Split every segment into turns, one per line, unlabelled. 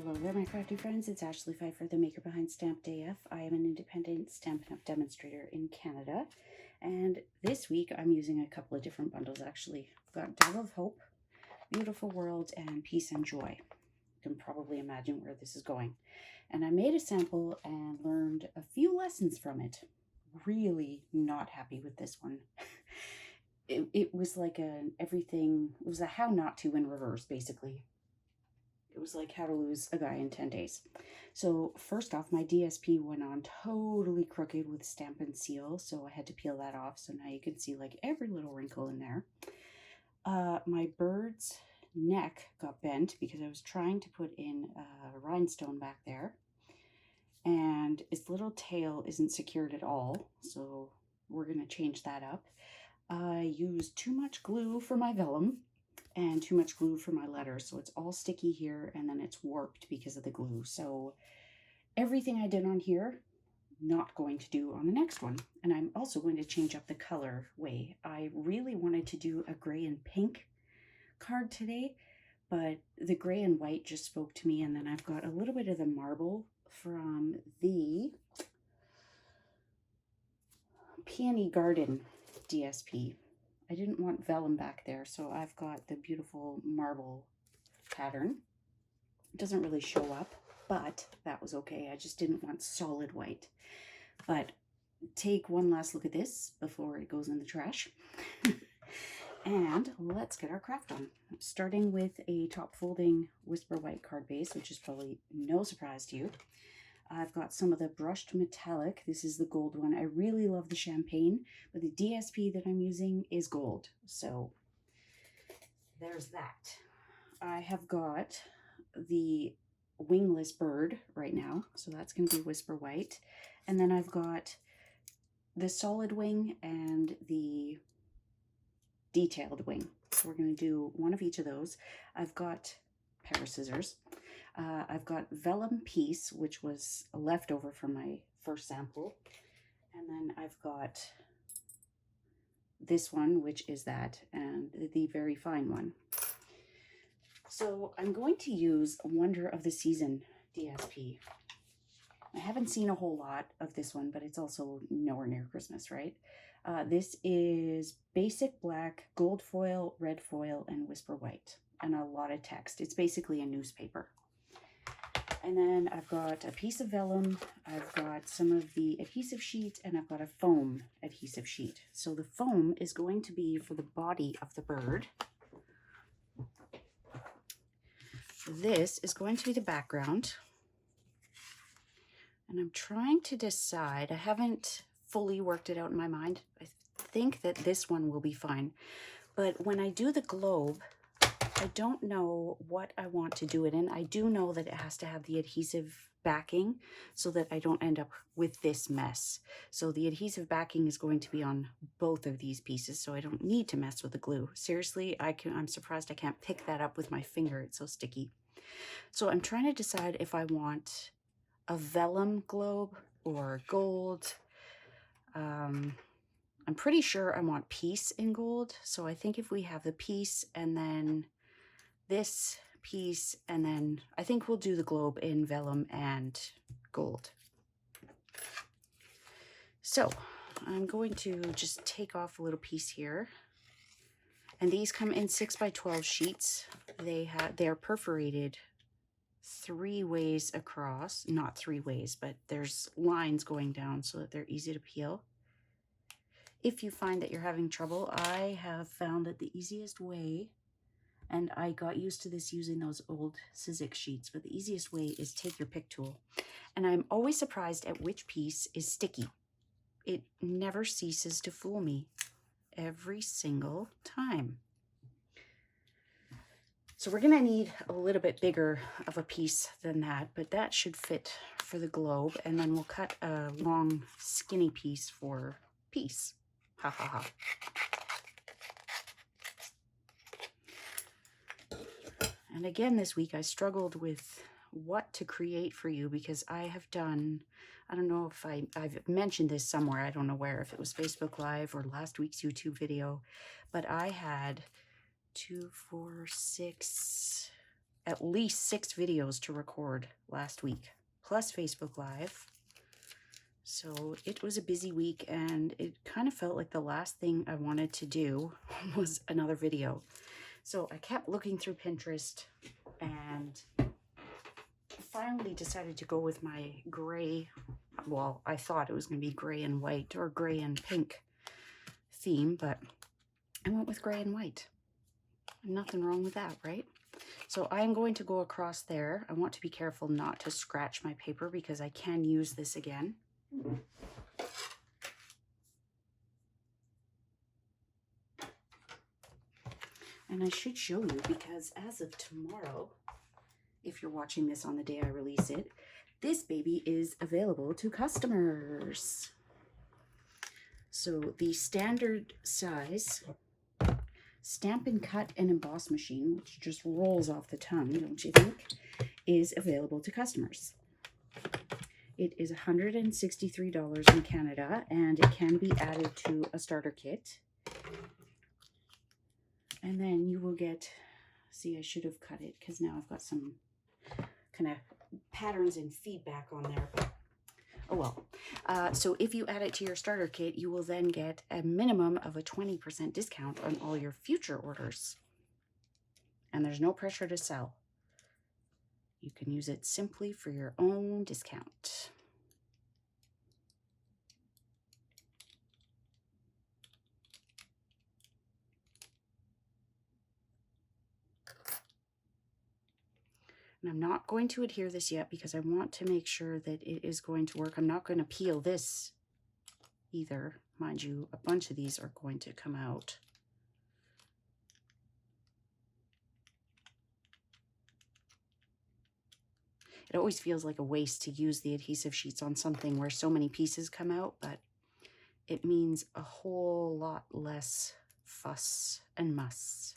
Hello there, my crafty friends. It's Ashley Pfeiffer, the maker behind Stamped AF. I am an independent Stampin' Up! Demonstrator in Canada. And this week I'm using a couple of different bundles actually. I've got Dove of Hope, Beautiful World, and Peace and Joy. You can probably imagine where this is going. And I made a sample and learned a few lessons from it. Really not happy with this one. It was like it was a how not to in reverse, basically. It was like how to lose a guy in 10 days. So first off, my DSP went on totally crooked with Stampin' seal, so I had to peel that off. So now you can see like every little wrinkle in there. My bird's neck got bent because I was trying to put in a rhinestone back there. And its little tail isn't secured at all, so we're going to change that up. I used too much glue for my vellum and too much glue for my letters, so it's all sticky here and then it's warped because of the glue. So everything I did on here, not going to do on the next one. And I'm also going to change up the color way. I really wanted to do a gray and pink card today, but the gray and white just spoke to me. And then I've got a little bit of the marble from the Peony Garden DSP. I didn't want vellum back there, so I've got the beautiful marble pattern. It doesn't really show up, but that was okay. I just didn't want solid white. But take one last look at this before it goes in the trash. And let's get our craft on. Starting with a top folding Whisper White card base, which is probably no surprise to you. I've got some of the brushed metallic. This is the gold one. I really love the champagne, but the DSP that I'm using is gold. So there's that. I have got the wingless bird right now. So that's going to be Whisper White. And then I've got the solid wing and the detailed wing. So we're going to do one of each of those. I've got a pair of scissors. I've got Vellum Piece, which was a leftover from my first sample. And then I've got this one, which is that, and the very fine one. So I'm going to use Wonder of the Season DSP. I haven't seen a whole lot of this one, but it's also nowhere near Christmas, right? This is basic black, gold foil, red foil, and Whisper White, and a lot of text. It's basically a newspaper. And then I've got a piece of vellum, I've got some of the adhesive sheet, and I've got a foam adhesive sheet. So the foam is going to be for the body of the bird. This is going to be the background. And I'm trying to decide, I haven't fully worked it out in my mind. I think that this one will be fine. But when I do the globe, I don't know what I want to do it in. I do know that it has to have the adhesive backing so that I don't end up with this mess. So the adhesive backing is going to be on both of these pieces, so I don't need to mess with the glue. Seriously, I'm surprised I can't pick that up with my finger. It's so sticky. So I'm trying to decide if I want a vellum globe or gold. I'm pretty sure I want Peace in gold. So I think if we have the Peace and then this piece, and then I think we'll do the globe in vellum and gold. So I'm going to just take off a little piece here, and these come in 6x12 sheets. They're perforated 3 ways across, not 3 ways, but there's lines going down so that they're easy to peel. If you find that you're having trouble, I have found that the easiest way, and I got used to this using those old Sizzix sheets, but the easiest way is take your pick tool. And I'm always surprised at which piece is sticky. It never ceases to fool me every single time. So we're gonna need a little bit bigger of a piece than that, but that should fit for the globe. And then we'll cut a long skinny piece for Peace. Ha ha ha. And again, this week I struggled with what to create for you because I have done, I don't know if I've mentioned this somewhere, I don't know where, if it was Facebook Live or last week's YouTube video, but I had 2, 4, 6, at least 6 videos to record last week, plus Facebook Live. So it was a busy week, and it kind of felt like the last thing I wanted to do was another video. So I kept looking through Pinterest and finally decided to go with my gray, well, I thought it was going to be gray and white or gray and pink theme, but I went with gray and white. Nothing wrong with that, right? So I'm going to go across there. I want to be careful not to scratch my paper because I can use this again. And I should show you because as of tomorrow, if you're watching this on the day I release it, this baby is available to customers. So the standard size Stampin' Cut and Emboss machine, which just rolls off the tongue, don't you think, is available to customers. It is $163 in Canada, and it can be added to a starter kit. And then you will get, see, I should have cut it because now I've got some kind of patterns and feedback on there. But, oh well. So if you add it to your starter kit, you will then get a minimum of a 20% discount on all your future orders. And there's no pressure to sell. You can use it simply for your own discount. And I'm not going to adhere this yet because I want to make sure that it is going to work. I'm not going to peel this either. Mind you, a bunch of these are going to come out. It always feels like a waste to use the adhesive sheets on something where so many pieces come out, but it means a whole lot less fuss and muss.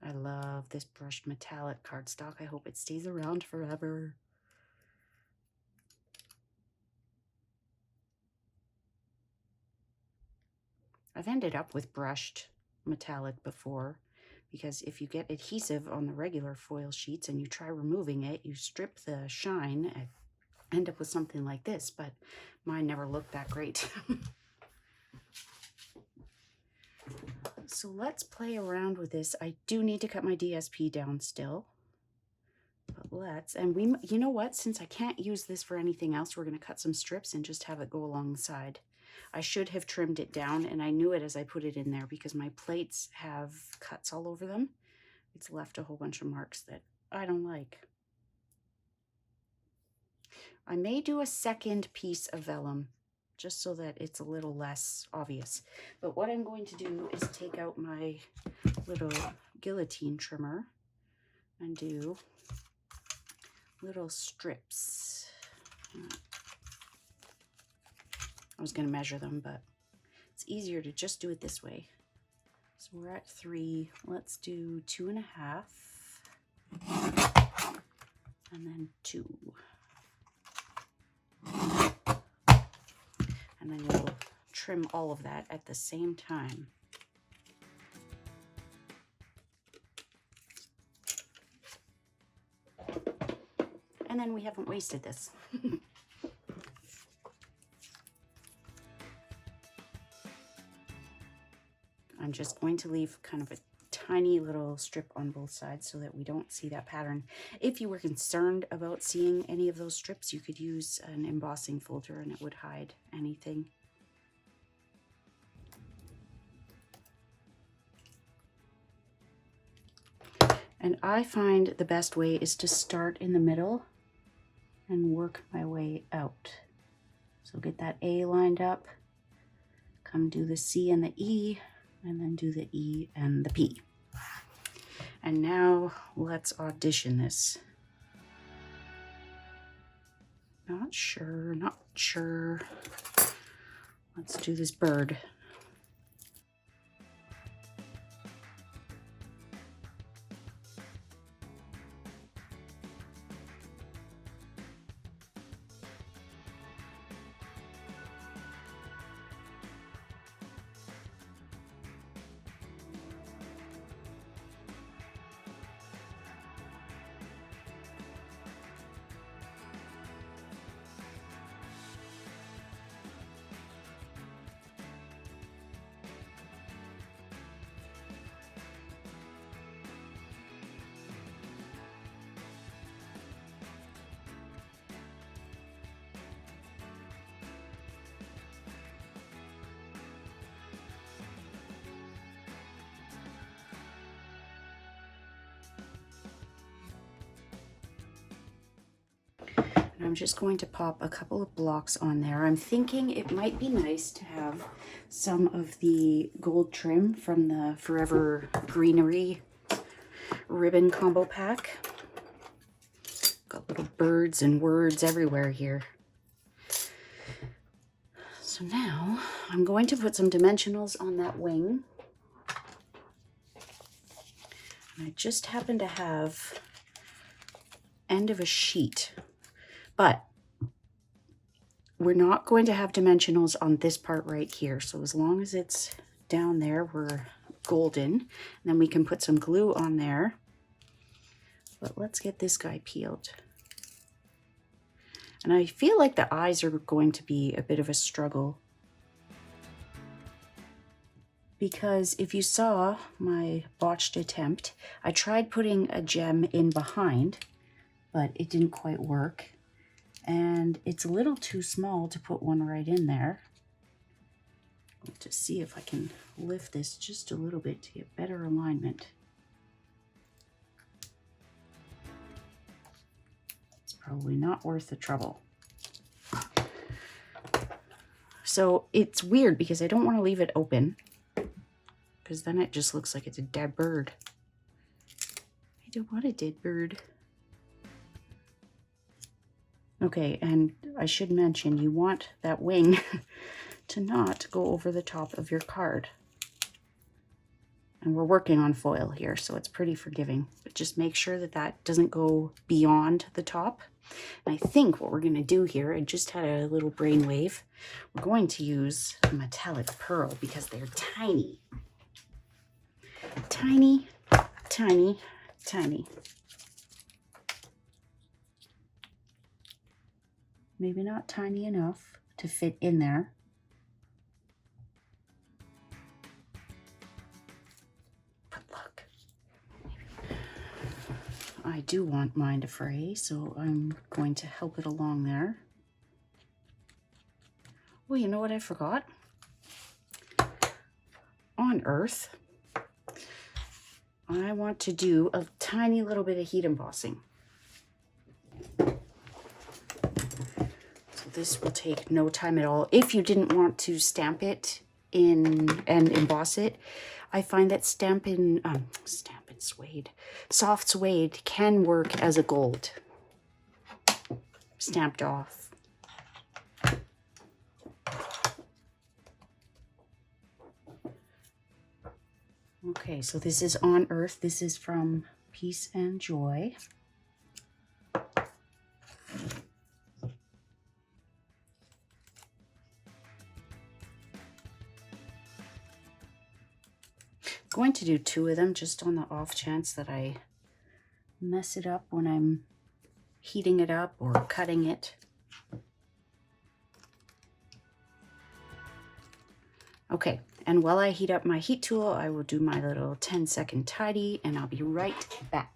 I love this brushed metallic cardstock. I hope it stays around forever. I've ended up with brushed metallic before because if you get adhesive on the regular foil sheets and you try removing it, you strip the shine and end up with something like this, but mine never looked that great. So let's play around with this. I do need to cut my DSP down still, but let's, and we, you know what, since I can't use this for anything else, we're going to cut some strips and just have it go along the side. I should have trimmed it down, and I knew it as I put it in there because my plates have cuts all over them. It's left a whole bunch of marks that I don't like. I may do a second piece of vellum just so that it's a little less obvious. But what I'm going to do is take out my little guillotine trimmer and do little strips. I was going to measure them, but it's easier to just do it this way. So we're at 3. Let's do 2.5. And then 2. And then we'll trim all of that at the same time. And then we haven't wasted this. I'm just going to leave kind of a tiny little strip on both sides so that we don't see that pattern. If you were concerned about seeing any of those strips, you could use an embossing folder and it would hide anything. And I find the best way is to start in the middle and work my way out. So get that A lined up, come do the C and the E, and then do the E and the P. And now let's audition this. Not sure. Let's do this bird. I'm just going to pop a couple of blocks on there. I'm thinking it might be nice to have some of the gold trim from the Forever Greenery ribbon combo pack. Got little birds and words everywhere here. So now I'm going to put some dimensionals on that wing. And I just happen to have end of a sheet, but we're not going to have dimensionals on this part right here. So as long as it's down there, we're golden. And then we can put some glue on there. But let's get this guy peeled. And I feel like the eyes are going to be a bit of a struggle, because if you saw my botched attempt, I tried putting a gem in behind, but it didn't quite work. And it's a little too small to put one right in there. I'll just see if I can lift this just a little bit to get better alignment. It's probably not worth the trouble. So it's weird because I don't want to leave it open, because then it just looks like it's a dead bird. I don't want a dead bird. Okay, and I should mention, you want that wing to not go over the top of your card. And we're working on foil here, so it's pretty forgiving. But just make sure that that doesn't go beyond the top. And I think what we're going to do here, I just had a little brainwave, we're going to use a metallic pearl because they're tiny. Tiny, tiny, tiny. Maybe not tiny enough to fit in there. But look, I do want mine to fray, so I'm going to help it along there. Well, you know what I forgot? On Earth, I want to do a tiny little bit of heat embossing. So this will take no time at all. If you didn't want to stamp it in and emboss it, I find that Stampin suede, soft suede can work as a gold stamped off. Okay, so this is On Earth. This is from Peace and Joy. Going to do 2 of them just on the off chance that I mess it up when I'm heating it up or cutting it. Okay, and while I heat up my heat tool, I will do my little 10-second tidy, and I'll be right back.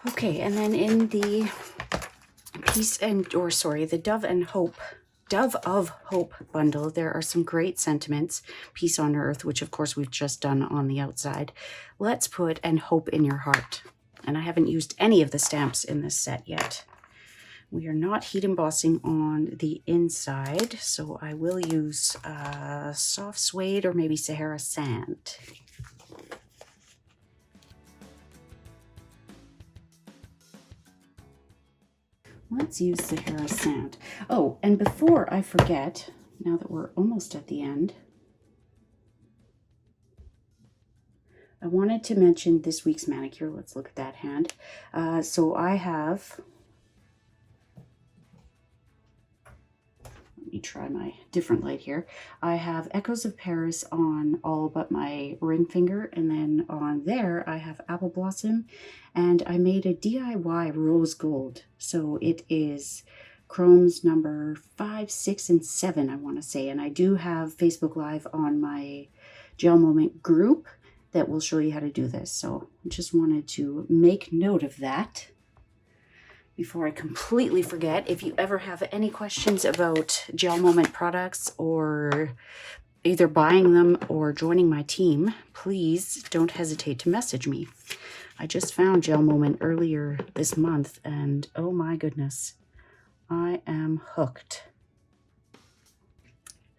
Okay, and then in the the Dove of Hope bundle, there are some great sentiments. Peace on Earth, which of course we've just done on the outside. Let's put and hope in your heart. And I haven't used any of the stamps in this set yet. We are not heat embossing on the inside, so I will use soft suede or maybe Sahara sand. Let's use Sahara sand. Oh, and before I forget, now that we're almost at the end, I wanted to mention this week's manicure. Let's look at that hand. So I have, let me try my different light here. I have Echoes of Paris on all but my ring finger, and then on there I have Apple Blossom, and I made a DIY rose gold. So it is chromes number 5, 6, and 7, I want to say. And I do have Facebook Live on my GelMoment group that will show you how to do this. So I just wanted to make note of that before I completely forget. If you ever have any questions about GelMoment products or either buying them or joining my team, please don't hesitate to message me. I just found GelMoment earlier this month and oh my goodness, I am hooked.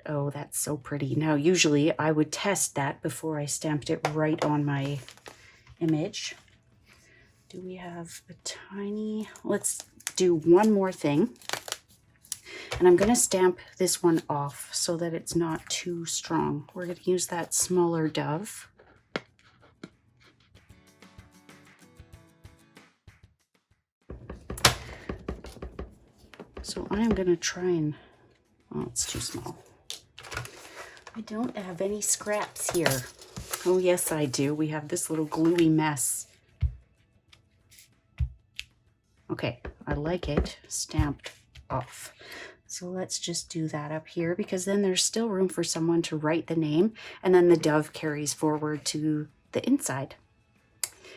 Oh, that's so pretty. Now, usually I would test that before I stamped it right on my image. Do we have a tiny, let's do one more thing. And I'm going to stamp this one off so that it's not too strong. We're going to use that smaller dove. So I am going to try and, oh, it's too small. I don't have any scraps here. Oh, yes, I do. We have this little gluey mess. Okay, I like it stamped off. So let's just do that up here because then there's still room for someone to write the name and then the dove carries forward to the inside.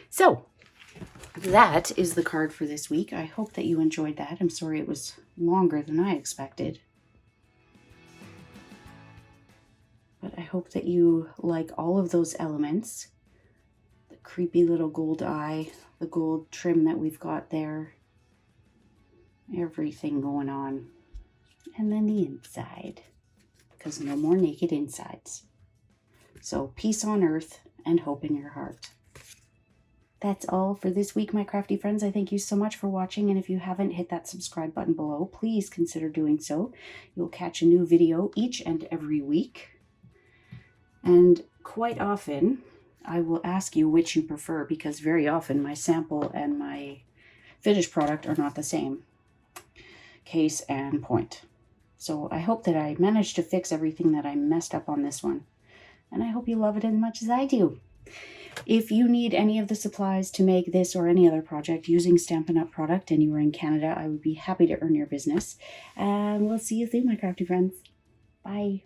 So that is the card for this week. I hope that you enjoyed that. I'm sorry it was longer than I expected. But I hope that you like all of those elements. The creepy little gold eye, the gold trim that we've got there. Everything going on. And then the inside. Because no more naked insides. So peace on earth and hope in your heart. That's all for this week, my crafty friends. I thank you so much for watching. And if you haven't hit that subscribe button below, please consider doing so. You'll catch a new video each and every week. And quite often, I will ask you which you prefer because very often my sample and my finished product are not the same. Case and point. So I hope that I managed to fix everything that I messed up on this one. And I hope you love it as much as I do. If you need any of the supplies to make this or any other project using Stampin' Up! Product and you are in Canada, I would be happy to earn your business. And we'll see you soon, my crafty friends. Bye.